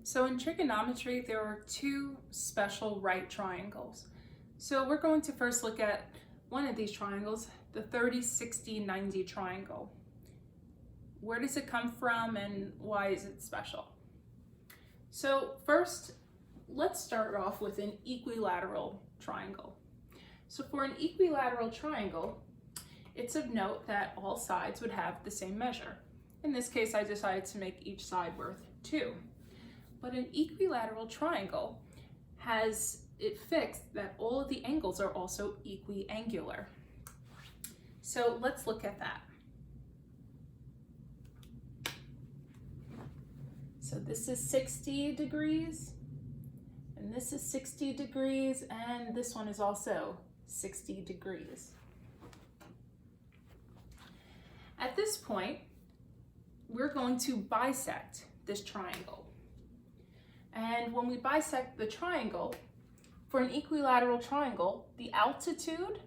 So in trigonometry, there are two special right triangles. So we're going to first look at one of these triangles, the 30, 60, 90 triangle. Where does it come from and why is it special? So first, let's start off with an equilateral triangle. So for an equilateral triangle, it's of note that all sides would have the same measure. In this case, I decided to make each side worth 2. But an equilateral triangle has it fixed that all of the angles are also equiangular. So let's look at that. So this is 60 degrees, and this is 60 degrees, and this one is also 60 degrees. At this point, we're going to bisect this triangle. And when we bisect the triangle, for an equilateral triangle, the altitude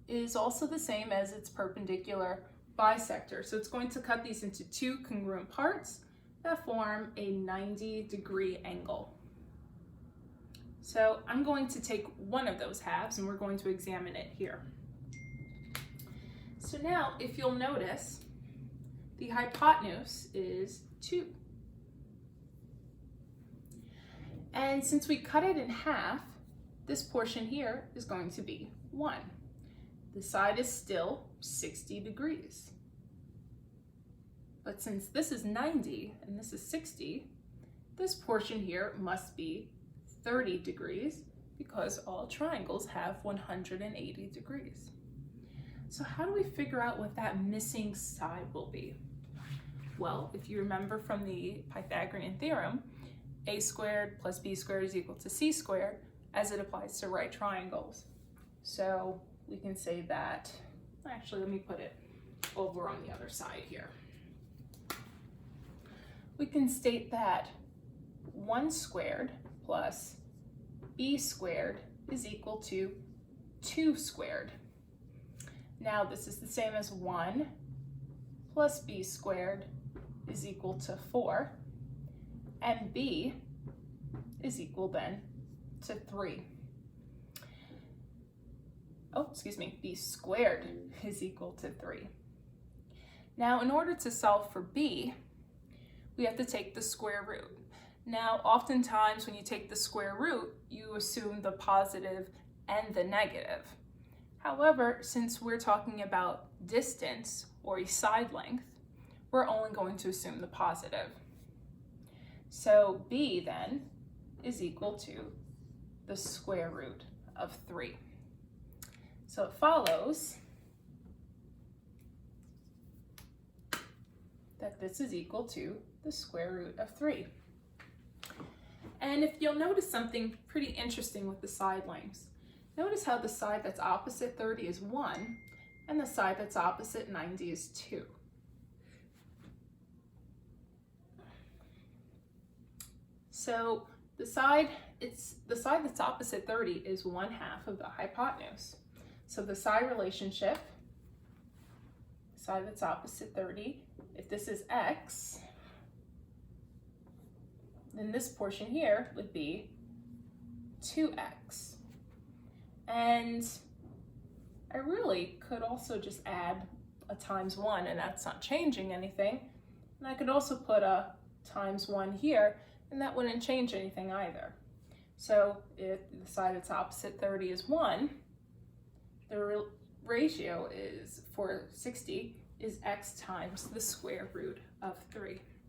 is also the same as its perpendicular bisector. So it's going to cut these into two congruent parts that form a 90-degree angle. So I'm going to take one of those halves and we're going to examine it here. So now, if you'll notice, the hypotenuse is 2. And since we cut it in half, this portion here is going to be 1. The side is still 60 degrees. But since this is 90 and this is 60, this portion here must be 30 degrees because all triangles have 180 degrees. So how do we figure out what that missing side will be? Well, if you remember from the Pythagorean theorem, a squared plus b squared is equal to c squared as it applies to right triangles. So we can say that, actually let me put it over on the other side here. We can state that 1 squared plus b squared is equal to 2 squared. Now this is the same as 1 plus b squared is equal to 4. And b is equal then to 3. B squared is equal to 3. Now, in order to solve for b, we have to take the square root. Now, oftentimes when you take the square root, you assume the positive and the negative. However, since we're talking about distance or a side length, we're only going to assume the positive. So b then is equal to the square root of 3. So it follows that this is equal to the square root of 3. And if you'll notice something pretty interesting with the side lengths, notice how the side that's opposite 30 is 1 and the side that's opposite 90 is 2. So the side that's opposite 30 is 1/2 of the hypotenuse. So the side relationship, side that's opposite 30, if this is x, then this portion here would be 2x. And I really could also just add a times 1, and that's not changing anything. And I could also put a times 1 here, and that wouldn't change anything either. So if the side that's opposite 30 is 1, the ratio is for 60 is x times the square root of 3.